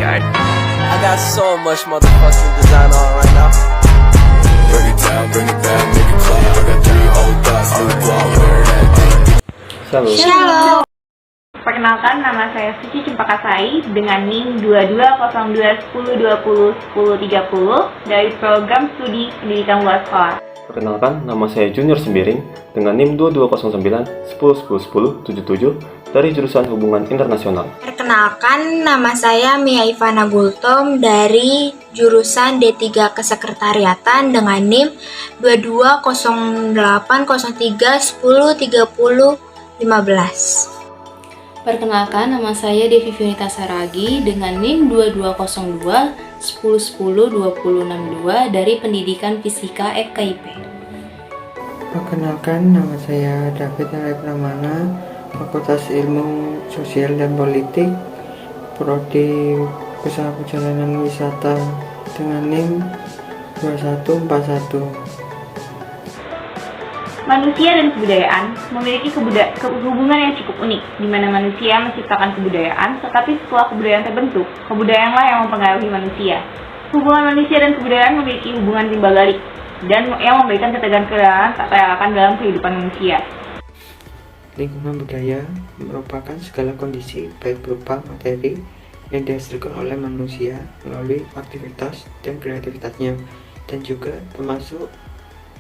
I got so much motherfucking design on right now. Bring it down, bring it back, make it clap. I got 3 old thoughts, new guap, wear that thing. Shalom. Perkenalkan, nama saya Suci Cempakasari dengan NIM 220210201030 dari Program Studi Pendidikan Luar Sekolah. Perkenalkan, nama saya Junior Sembiring dengan NIM 2209101077 dari jurusan Hubungan Internasional. Perkenalkan, nama saya Mia Ivana Gultom dari jurusan D3 Kesekretariatan dengan NIM 220803103015. Perkenalkan, nama saya Devi Fiorita Saragi dengan NIM 220210102062 dari Pendidikan Fisika FKIP. Perkenalkan, nama saya David Nalai Pramana, Fakultas Ilmu Sosial dan Politik, Prodi Usaha Perjalanan Wisata dengan NIM 2141. Manusia dan kebudayaan memiliki hubungan yang cukup unik, di mana manusia menciptakan kebudayaan, tetapi setelah kebudayaan terbentuk, kebudayaanlah yang mempengaruhi manusia. Hubungan manusia dan kebudayaan memiliki hubungan timbal balik, dan yang memberikan ketegangan tak terelakkan dalam kehidupan manusia. Lingkungan budaya merupakan segala kondisi, baik berupa materi yang dihasilkan oleh manusia melalui aktivitas dan kreativitasnya, dan juga termasuk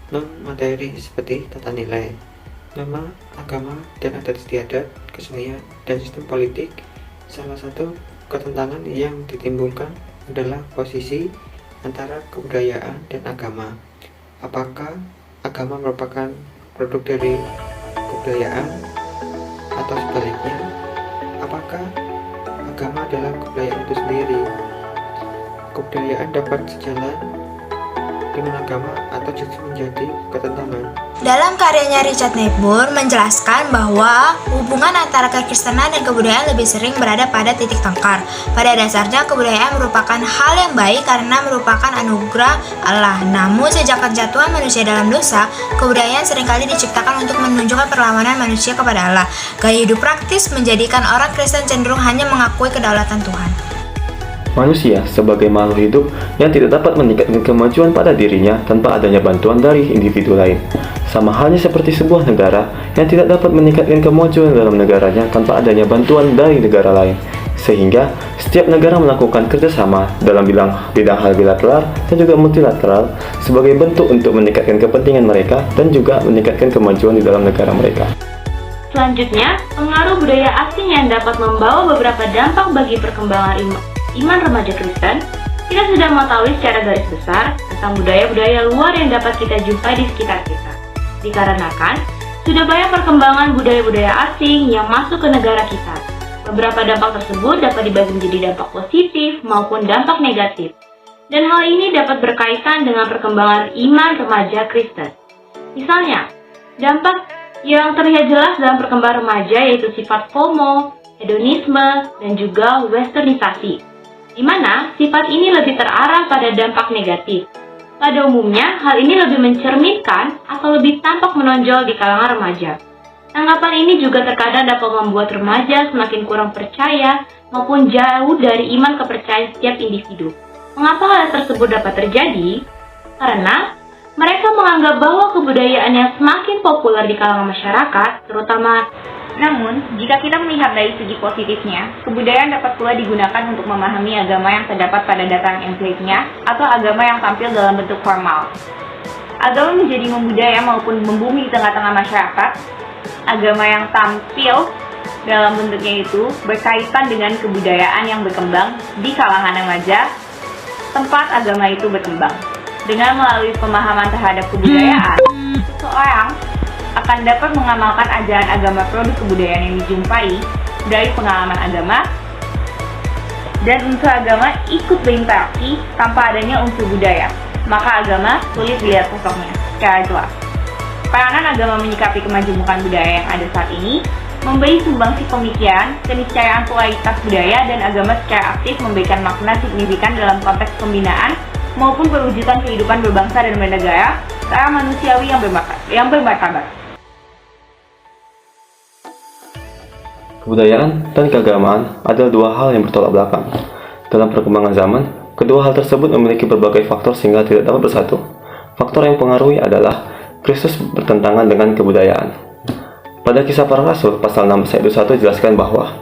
non-materi seperti tata nilai, nama, agama, dan adat istiadat, kesenian, dan sistem politik. Salah satu ketentangan yang ditimbulkan adalah posisi antara kebudayaan dan agama. Apakah agama merupakan produk dari kebudayaan atau sebaliknya? Apakah agama adalah kebudayaan itu sendiri? Kebudayaan dapat sejalan dengan agama atau justru menjadi ketentangan. Dalam karyanya Richard Niebuhr menjelaskan bahwa hubungan antara kekristenan dan kebudayaan lebih sering berada pada titik tengkar. Pada dasarnya kebudayaan merupakan hal yang baik karena merupakan anugerah Allah. Namun sejak kejatuhan manusia dalam dosa, kebudayaan seringkali diciptakan untuk menunjukkan perlawanan manusia kepada Allah. Gaya hidup praktis menjadikan orang Kristen cenderung hanya mengakui kedaulatan Tuhan. Manusia sebagai makhluk hidup yang tidak dapat meningkatkan kemajuan pada dirinya tanpa adanya bantuan dari individu lain. Sama halnya seperti sebuah negara yang tidak dapat meningkatkan kemajuan dalam negaranya tanpa adanya bantuan dari negara lain. Sehingga setiap negara melakukan kerjasama dalam bidang hal bilateral dan juga multilateral sebagai bentuk untuk meningkatkan kepentingan mereka dan juga meningkatkan kemajuan di dalam negara mereka. Selanjutnya, pengaruh budaya asing yang dapat membawa beberapa dampak bagi perkembangan iman remaja Kristen. Kita sudah mengetahui secara garis besar tentang budaya-budaya luar yang dapat kita jumpai di sekitar kita. Dikarenakan, sudah banyak perkembangan budaya-budaya asing yang masuk ke negara kita. Beberapa dampak tersebut dapat dibagi menjadi dampak positif maupun dampak negatif. Dan hal ini dapat berkaitan dengan perkembangan iman remaja Kristen. Misalnya, dampak yang terlihat jelas dalam perkembangan remaja yaitu sifat FOMO, hedonisme, dan juga westernisasi, di mana sifat ini lebih terarah pada dampak negatif. Pada umumnya, hal ini lebih mencerminkan atau lebih tampak menonjol di kalangan remaja. Tanggapan ini juga terkadang dapat membuat remaja semakin kurang percaya maupun jauh dari iman kepercayaan setiap individu. Mengapa hal tersebut dapat terjadi? Karena mereka menganggap bahwa kebudayaan yang semakin populer di kalangan masyarakat, terutama. Namun, jika kita melihat dari segi positifnya, kebudayaan dapat pula digunakan untuk memahami agama yang terdapat pada data empiriknya atau agama yang tampil dalam bentuk formal. Agama menjadi membudaya maupun membumi di tengah-tengah masyarakat. Agama yang tampil dalam bentuknya itu berkaitan dengan kebudayaan yang berkembang di kalangan remaja tempat agama itu berkembang. Dengan melalui pemahaman terhadap kebudayaan, seseorang akan dapat mengamalkan ajaran agama produk kebudayaan yang dijumpai dari pengalaman agama, dan unsur agama ikut berinteraksi tanpa adanya unsur budaya, maka agama sulit dilihat sosoknya secara jelas. Peranan agama menyikapi kemajemukan budaya yang ada saat ini memberi sumbangsi pemikiran, keniscayaan kualitas budaya, dan agama secara aktif memberikan makna signifikan dalam konteks pembinaan maupun perwujudan kehidupan berbangsa dan bernegara secara manusiawi yang bermartabat. Kebudayaan dan keagamaan adalah dua hal yang bertolak belakang. Dalam perkembangan zaman, kedua hal tersebut memiliki berbagai faktor sehingga tidak dapat bersatu. Faktor yang mempengaruhi adalah Kristus bertentangan dengan kebudayaan. Pada Kisah Para Rasul pasal 6 ayat 21 jelaskan bahwa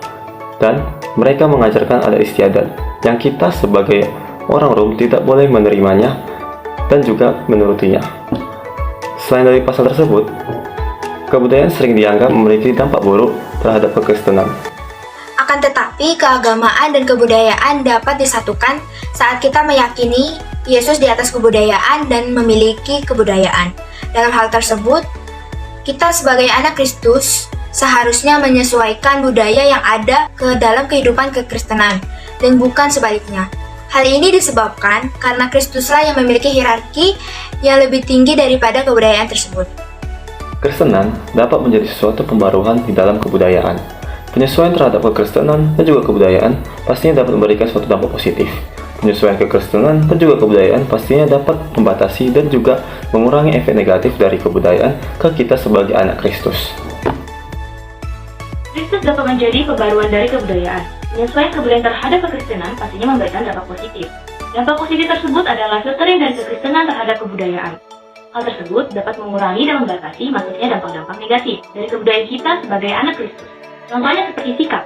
dan mereka mengajarkan adat istiadat yang kita sebagai orang Rom tidak boleh menerimanya dan juga menurutinya. Selain dari pasal tersebut, kebudayaan sering dianggap memiliki dampak buruk terhadap kekristenan. Akan tetapi, keagamaan dan kebudayaan dapat disatukan saat kita meyakini Yesus di atas kebudayaan dan memiliki kebudayaan. Dalam hal tersebut, kita sebagai anak Kristus seharusnya menyesuaikan budaya yang ada ke dalam kehidupan kekristenan dan bukan sebaliknya. Hal ini disebabkan karena Kristuslah yang memiliki hierarki yang lebih tinggi daripada kebudayaan tersebut. Kristenan dapat menjadi suatu pembaruan di dalam kebudayaan. Penyesuaian terhadap kekristenan dan juga kebudayaan pastinya dapat memberikan suatu dampak positif. Penyesuaian kekristenan dan juga kebudayaan pastinya dapat membatasi dan juga mengurangi efek negatif dari kebudayaan ke kita sebagai anak Kristus. Kristus dapat menjadi pembaruan dari kebudayaan. Penyesuaian kebudayaan terhadap kekristenan pastinya memberikan dampak positif. Dampak positif tersebut adalah filtering dari kekristenan terhadap kebudayaan. Hal tersebut dapat mengurangi dan membatasi masuknya dampak-dampak negatif dari kebudayaan kita sebagai anak Kristus. Contohnya seperti sikap.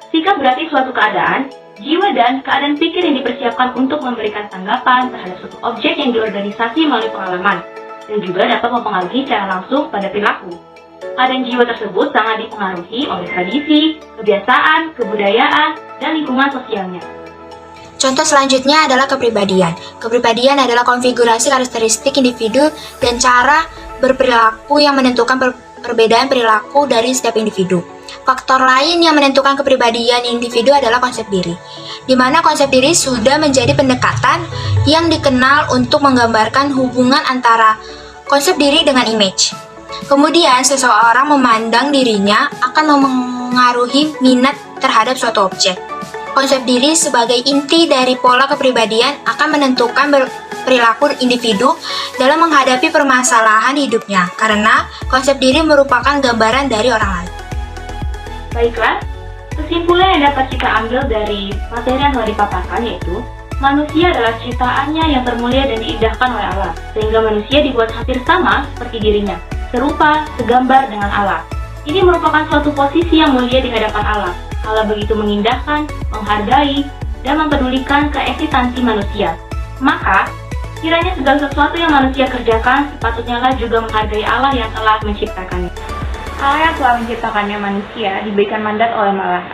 Sikap berarti suatu keadaan, jiwa dan keadaan pikir yang dipersiapkan untuk memberikan tanggapan terhadap suatu objek yang diorganisasi melalui pengalaman, dan juga dapat mempengaruhi secara langsung pada perilaku. Keadaan jiwa tersebut sangat dipengaruhi oleh tradisi, kebiasaan, kebudayaan, dan lingkungan sosialnya. Contoh selanjutnya adalah kepribadian. Kepribadian adalah konfigurasi karakteristik individu dan cara berperilaku yang menentukan perbedaan perilaku dari setiap individu. Faktor lain yang menentukan kepribadian individu adalah konsep diri, di mana konsep diri sudah menjadi pendekatan yang dikenal untuk menggambarkan hubungan antara konsep diri dengan image. Kemudian, seseorang memandang dirinya akan memengaruhi minat terhadap suatu objek. Konsep diri sebagai inti dari pola kepribadian akan menentukan perilaku individu dalam menghadapi permasalahan hidupnya, karena konsep diri merupakan gambaran dari orang lain. Baiklah, kesimpulan yang dapat kita ambil dari materi yang telah dipaparkan yaitu manusia adalah ciptaannya yang termulia dan diindahkan oleh Allah, sehingga manusia dibuat hampir sama seperti dirinya, serupa, segambar dengan Allah. Ini merupakan suatu posisi yang mulia di hadapan Allah. Allah begitu mengindahkan, menghargai, dan mempedulikan keeksistensi manusia. Maka, kiranya segala sesuatu yang manusia kerjakan sepatutnya juga menghargai Allah yang telah menciptakannya. Allah yang telah menciptakannya manusia diberikan mandat oleh Allah.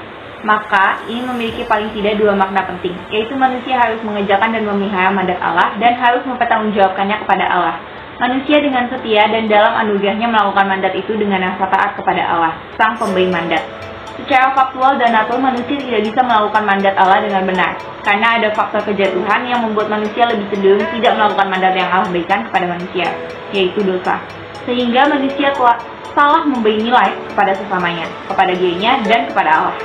Maka, ini memiliki paling tidak dua makna penting, yaitu manusia harus mengerjakan dan memelihara mandat Allah dan harus mempertanggungjawabkannya kepada Allah. Manusia dengan setia dan dalam anugerahnya melakukan mandat itu dengan rasa taat kepada Allah, sang pemberi mandat. Secara faktual dan natur, manusia tidak bisa melakukan mandat Allah dengan benar, karena ada faktor kejatuhan yang membuat manusia lebih cenderung tidak melakukan mandat yang Allah berikan kepada manusia, yaitu dosa. Sehingga manusia telah salah memberi nilai kepada sesamanya, kepada dirinya, dan kepada Allah.